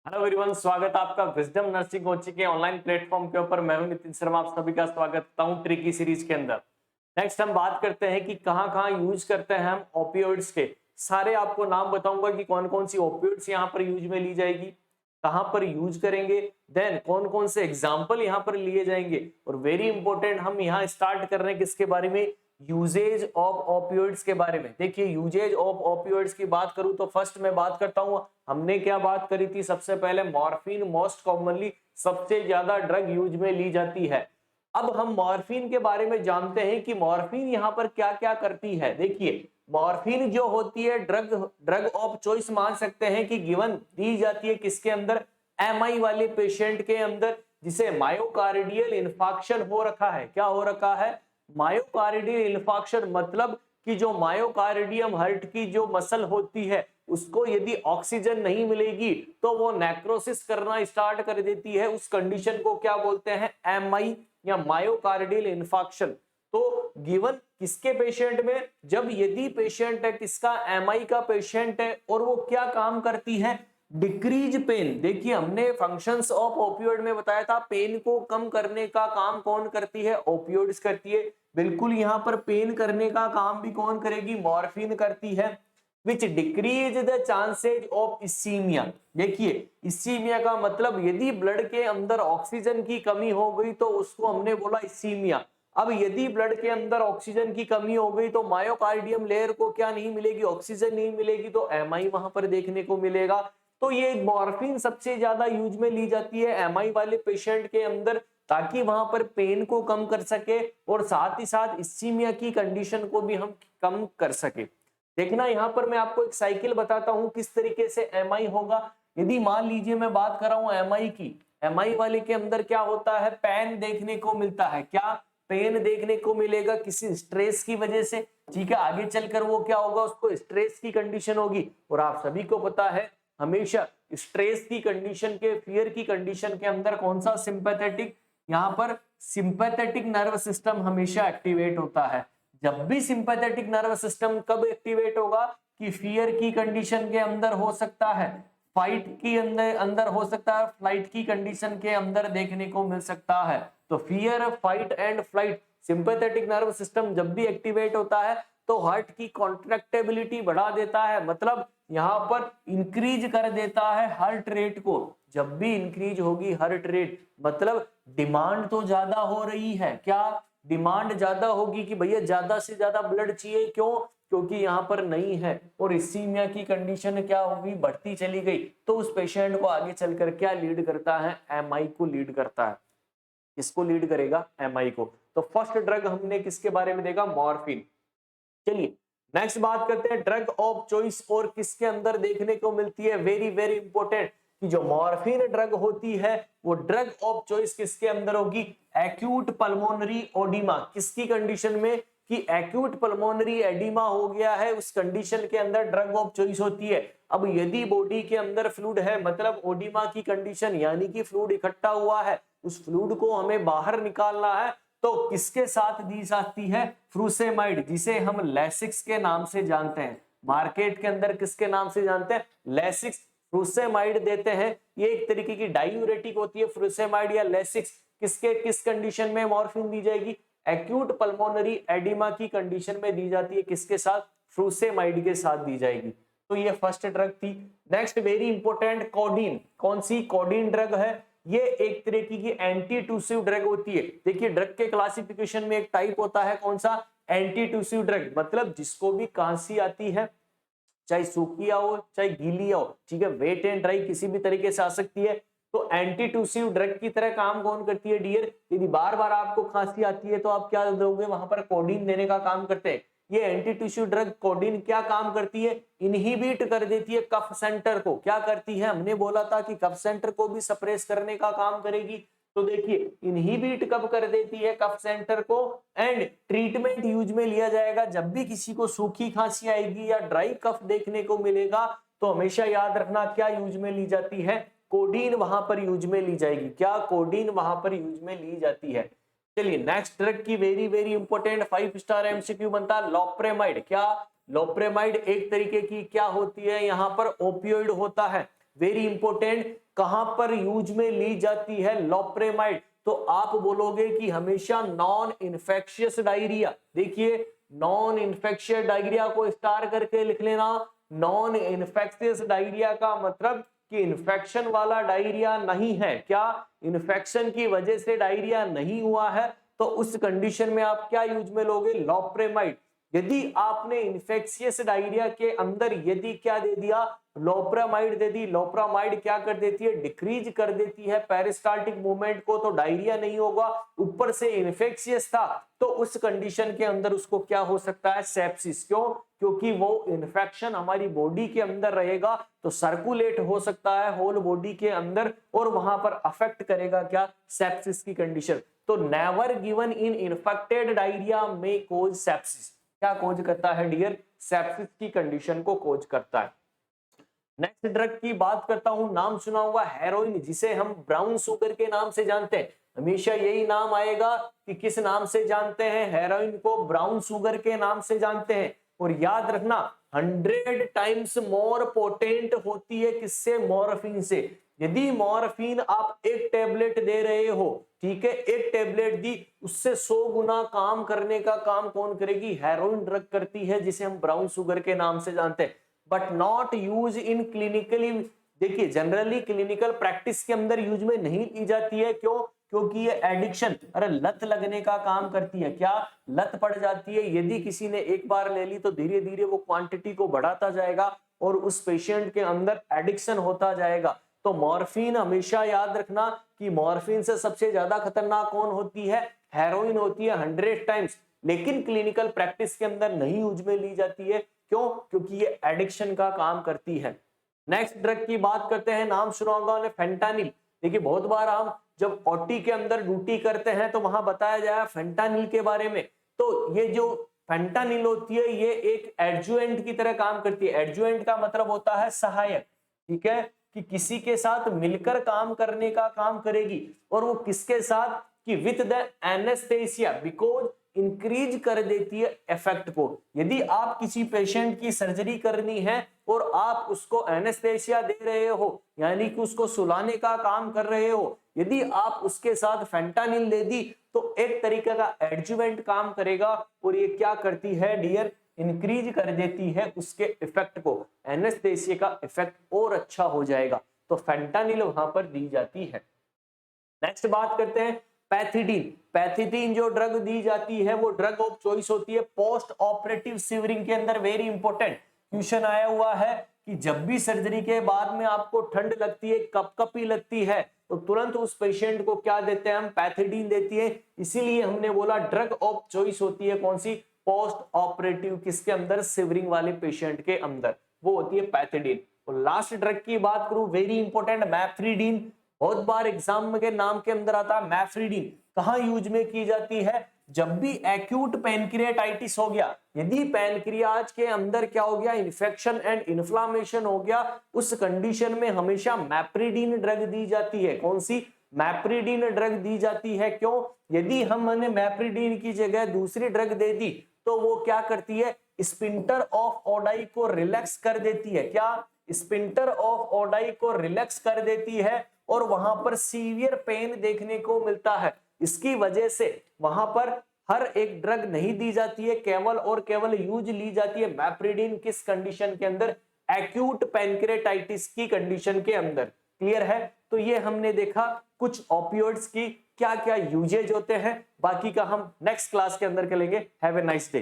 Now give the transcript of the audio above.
Hello everyone, स्वागत है आपका विजडम नर्सिंग कोचिंग के ऑनलाइन प्लेटफॉर्म के ऊपर। मैं हूं नितिन शर्मा, आप सभी का स्वागत करता हूं ट्रिकी सीरीज के अंदर। नेक्स्ट हम बात करते हैं कि कहां कहां यूज करते हैं हम ओपियोइड्स के। सारे आपको नाम बताऊंगा कि कौन कौन सी ओपियोइड्स यहां पर यूज में ली जाएगी, कहां पर यूज करेंगे, देन कौन कौन से एग्जाम्पल यहां पर लिए जाएंगे। और वेरी इंपॉर्टेंट, हम यहाँ स्टार्ट कर रहे हैं किसके बारे में, यूजेज ऑफ ओपियोइड्स के बारे में। देखिए, यूजेज ऑफ ओपियोइड्स की बात करूं तो फर्स्ट मैं बात करता हूं, हमने क्या बात करी थी सबसे पहले, मॉर्फिन मोस्ट कॉमनली सबसे ज्यादा ड्रग यूज में ली जाती है। अब हम मॉर्फिन के बारे में जानते हैं कि मॉर्फिन यहाँ पर क्या क्या करती है। देखिए, मॉर्फिन जो होती है ड्रग ड्रग ऑफ चॉइस मान सकते हैं कि गिवन दी जाती है किसके अंदर, एमआई वाले पेशेंट के अंदर, जिसे मायोकार्डियल इन्फार्क्शन हो रखा है। क्या हो रखा है? मायोकार्डियल इन्फार्क्शन, मतलब कि जो मायोकार्डियम हार्ट की जो मसल होती है उसको यदि ऑक्सीजन नहीं मिलेगी तो वो नेक्रोसिस करना स्टार्ट कर देती है। उस कंडीशन को क्या बोलते हैं, एमआई या मायोकार्डियल इन्फार्क्शन। तो गिवन किसके पेशेंट में, जब यदि पेशेंट है किसका, एमआई का पेशेंट है, और वो क्या काम करती है, डिक्रीज पेन। देखिए, हमने फंक्शंस ऑफ ओपियोइड में बताया था पेन को कम करने का काम कौन करती है, ओपियोइड्स करती है। बिल्कुल यहाँ पर पेन करने का काम भी कौन करेगी, मॉर्फिन करती है। विच डिक्रीज द चांसेज ऑफ इसीमिया। देखिए, इसीमिया का मतलब यदि ब्लड के अंदर ऑक्सीजन की कमी हो गई तो उसको हमने बोला इसीमिया। अब यदि ब्लड के अंदर ऑक्सीजन की कमी हो गई तो मायोकार्डियम लेयर को क्या नहीं मिलेगी, ऑक्सीजन नहीं मिलेगी, तो एमआई वहां पर देखने को मिलेगा। तो ये मॉर्फिन सबसे ज्यादा यूज में ली जाती है एमआई वाले पेशेंट के अंदर, ताकि वहां पर पेन को कम कर सके और साथ ही साथ इसीमिया की कंडीशन को भी हम कम कर सके। देखना, यहाँ पर मैं आपको एक साइकिल बताता हूँ किस तरीके से एमआई होगा। यदि मान लीजिए मैं बात कर रहा हूँ एमआई की, एमआई वाले के अंदर क्या होता है, पेन देखने को मिलता है। क्या पेन देखने को मिलेगा किसी स्ट्रेस की वजह से, ठीक है। आगे चलकर वो क्या होगा, उसको स्ट्रेस की कंडीशन होगी। और आप सभी को पता है हमेशा स्ट्रेस की कंडीशन के, फियर की कंडीशन के अंदर कौन सा, सिंपैथेटिक, यहाँ पर सिंपैथेटिक नर्व सिस्टम हमेशा एक्टिवेट होता है। जब भी सिंपैथेटिक नर्व सिस्टम कब एक्टिवेट होगा, कि फियर की कंडीशन के अंदर हो सकता है, फाइट की अंदर अंदर हो सकता है, फ्लाइट की कंडीशन के अंदर देखने को मिल सकता है। तो fear, fight and flight, sympathetic nerve system जब भी एक्टिवेट होता है तो हार्ट की कॉन्ट्रैक्टेबिलिटी बढ़ा देता है, मतलब यहाँ पर इंक्रीज कर देता है हार्ट रेट को। जब भी इंक्रीज होगी हार्ट रेट, मतलब डिमांड तो ज्यादा हो रही है। क्या डिमांड ज्यादा होगी कि भैया ज्यादा से ज्यादा ब्लड चाहिए, क्यों, क्योंकि यहाँ पर नहीं है। और इसीमिया की कंडीशन क्या होगी, बढ़ती चली गई, तो उस पेशेंट को आगे चलकर क्या लीड करता है, एमआई को लीड करता है। किसको लीड करेगा, एमआई को। तो फर्स्ट ड्रग हमने किसके बारे में देखा, मॉर्फिन। चलिए नेक्स्ट बात करते हैं ड्रग ऑफ चॉइस, और किसके अंदर देखने को मिलती है, वेरी वेरी इंपॉर्टेंट, कि जो मॉर्फिन ड्रग होती है वो ड्रग ऑफ चॉइस किसके अंदर होगी, एक्यूट पल्मोनरी ओडिमा। किसकी कंडीशन में, कि एक्यूट पल्मोनरी एडिमा हो गया है, उस कंडीशन के अंदर ड्रग ऑफ चॉइस होती है। अब यदि बॉडी के अंदर फ्लूइड है, मतलब ओडिमा की कंडीशन, यानी कि फ्लूइड इकट्ठा हुआ है, उस फ्लूइड को हमें बाहर निकालना है, तो किसके साथ दी जाती है, फ्रूसेमाइड, जिसे हम लेसिक्स के नाम से जानते हैं। मार्केट के अंदर किसके नाम से जानते हैं, लेसिक्स, फ्रूसेमाइड देते हैं। ये एक तरीके की डायूरेटिक होती है फ्रूसेमाइड या लेसिक्स। किसके किस कंडीशन में मॉर्फिन दी जाएगी, एक्यूट पल्मोनरी एडिमा की कंडीशन में दी जाती है, किसके साथ, फ्रूसेमाइड के साथ दी जाएगी। तो ये फर्स्ट ड्रग थी। Next very important, codeine. कौन सी, कोडीन ड्रग है, ये एक तरीके की एंटी टूसिव ड्रग होती है। देखिए, ड्रग के क्लासिफिकेशन में एक टाइप होता है कौन सा, एंटी टूसिव ड्रग, मतलब जिसको भी खांसी आती है, चाहे सूखी हो चाहे गीली हो, ठीक है, वेट एंड ड्राई किसी भी तरीके से आ सकती है। तो एंटी टूसिव ड्रग की तरह काम कौन करती है डियर, यदि बार बार आपको खांसी आती है तो आप क्या दोगे, वहां पर कोडीन देने का काम करते हैं। ये एंटी टिश्यू ड्रग कोडीन क्या काम करती है, इनहिबिट कर देती है कफ सेंटर को। क्या करती है, हमने बोला था कि कफ सेंटर को भी सप्रेस करने का काम करेगी। तो देखिए, इनहिबिट कब कर देती है, कफ सेंटर को। एंड ट्रीटमेंट यूज में लिया जाएगा जब भी किसी को सूखी खांसी आएगी या ड्राई कफ देखने को मिलेगा, तो हमेशा याद रखना क्या यूज में ली जाती है, कोडीन वहां पर यूज में ली जाएगी। क्या, कोडीन वहां पर यूज में ली जाती है। चलिए नेक्स्ट ड्रग की very very important 5 star MCQ बनता है, लोप्रेमाइड। क्या, लोप्रेमाइड एक तरीके की क्या होती है, यहाँ पर ओपियोइड होता है। वेरी इंपॉर्टेंट, कहां पर यूज में ली जाती है लोप्रेमाइड, तो आप बोलोगे कि हमेशा नॉन इन्फेक्शियस डायरिया। देखिए नॉन इन्फेक्शियस डायरिया को स्टार करके लिख लेना। नॉन इन्फेक्शियस डायरिया का मतलब कि इन्फेक्शन वाला डायरिया नहीं है। क्या इन्फेक्शन की वजह से डायरिया नहीं हुआ है, तो उस कंडीशन में आप क्या यूज में लोगे, लोप्रेमाइड। यदि आपने इन्फेक्शियस डायरिया के अंदर यदि क्या दे दिया, लोप्रामाइड दे दी, लोप्रामाइड क्या कर देती है, डिक्रीज कर देती है पेरिस्टाल्टिक मूवमेंट को, तो डायरिया नहीं होगा। ऊपर से इन्फेक्शियस था, तो उस कंडीशन के अंदर उसको क्या हो सकता है, सेप्सिस। क्यों? क्योंकि वो इन्फेक्शन हमारी बॉडी के अंदर रहेगा तो सर्कुलेट हो सकता है होल बॉडी के अंदर, और वहां पर अफेक्ट करेगा क्या, सेप्सिस की कंडीशन। तो never given in infected diarrhoea में कोज सेप्सिस। क्या कोज करता है डियर, सेप्सिस की कंडीशन को कोज करता है। नेक्स्ट ड्रग की बात करता हूं, नाम सुना होगा हेरोइन, जिसे हम ब्राउन शुगर के नाम से जानते हैं। हमेशा यही नाम आएगा कि किस नाम से जानते हैं, हेरोइन को ब्राउन शुगर के नाम से जानते हैं। और याद रखना 100 टाइम्स मोर पोटेंट होती है किससे, मॉर्फिन से। यदि मॉर्फिन आप एक टेबलेट दे रहे हो, ठीक है, एक टेबलेट दी, उससे 100 गुना काम करने का काम कौन करेगी, हेरोइन ड्रग करती है, जिसे हम ब्राउन शुगर के नाम से जानते हैं। But not use in clinically, देखिए जनरली क्लिनिकल प्रैक्टिस के अंदर यूज में नहीं ली जाती है। क्यों? क्योंकि ये एडिक्शन, अरे लत लगने का काम करती है। क्या लत पड़ जाती है, यदि किसी ने एक बार ले ली तो धीरे धीरे वो क्वांटिटी को बढ़ाता जाएगा और उस पेशेंट के अंदर एडिक्शन होता जाएगा। तो मॉर्फिन हमेशा याद रखना कि मॉर्फिन से सबसे ज्यादा खतरनाक कौन होती है, हेरोइन होती है 100 टाइम्स, लेकिन क्लिनिकल प्रैक्टिस के अंदर नहीं यूज में ली जाती है। क्यों? क्योंकि ये एडिक्शन का काम करती है। नेक्स्ट ड्रग की बात करते हैं, नाम सुना होगा फेंटानिल। देखिए बहुत बार हम जब ओटी के अंदर ड्यूटी करते हैं तो वहां बताया जाए फेंटानिल के बारे में। तो ये जो फेंटानिल होती है ये एक एडजुएंट की तरह काम करती है। एडजुएंट का मतलब होता है सहायक, ठीक है, कि किसी के साथ मिलकर काम करने का काम करेगी। और वो किसके साथ, कि with the anaesthesia, because increase कर देती है इफेक्ट को। यदि आप किसी पेशेंट की सर्जरी करनी है और आप उसको एनेस्थेसिया दे रहे हो, यानी कि उसको सुलाने का काम कर रहे हो, यदि आप उसके साथ फेंटानिल दे दी तो एक तरीके का एडजुवेंट काम करेगा। और ये क्या करती है डियर, इंक्रीज कर देती है उसके इफेक्ट को, एनेस्थेसिया का इफेक्ट और अच्छा हो जाएगा। तो फेंटानिल वहां पर दी जाती है। नेक्स्ट बात करते हैं पैथिडीन। पैथिडीन जो ड्रग दी जाती है वो ड्रग ऑफ चॉइस होती है पोस्ट ऑपरेटिव सीवरिंग के अंदर। वेरी इंपॉर्टेंट क्वेश्चन आया हुआ है कि जब भी सर्जरी के बाद में आपको ठंड लगती है, कपकपी लगती है, तो तुरंत उस पेशेंट को क्या देते हैं हम, पैथिडीन देती है। इसीलिए हमने बोला ड्रग ऑफ चॉइस होती है कौन सी, पोस्ट ऑपरेटिव, किसके अंदर, सिवरिंग वाले पेशेंट के अंदर, वो होती है पैथिडीन। और लास्ट ड्रग की बात करूं, वेरी इंपॉर्टेंट, मैफ्रीडीन। बहुत बार एग्जाम के नाम के अंदर आता है मैफ्रीडीन। कहां यूज में की जाती है, जब भी एक्यूट पैनक्रियाटाइटिस हो गया, यदि पैनक्रियाज के अंदर क्या हो गया, इन्फेक्शन एंड इन्फ्लामेशन हो गया, उस कंडीशन में हमेशा मैप्रीडीन ड्रग दी जाती है। कौन सी, मैप्रीडीन ड्रग दी जाती है। क्यों? यदि हमने मैप्रीडीन की जगह दूसरी ड्रग दे दी तो वो क्या करती है, स्पिंटर ऑफ ओडाई को रिलैक्स कर देती है। क्या, स्पिंटर ऑफ ओडाई को रिलैक्स कर देती है और वहां पर सीवियर पेन देखने को मिलता है। इसकी वजह से वहां पर हर एक ड्रग नहीं दी जाती है, केवल और केवल यूज ली जाती है मैप्रीडीन। किस कंडीशन के अंदर, एक्यूट पैनक्रियाटाइटिस की कंडीशन के अंदर। क्लियर है? तो ये हमने देखा कुछ ओपियोइड्स की क्या क्या यूजेज होते हैं, बाकी का हम नेक्स्ट क्लास के अंदर करेंगे। Have a nice day.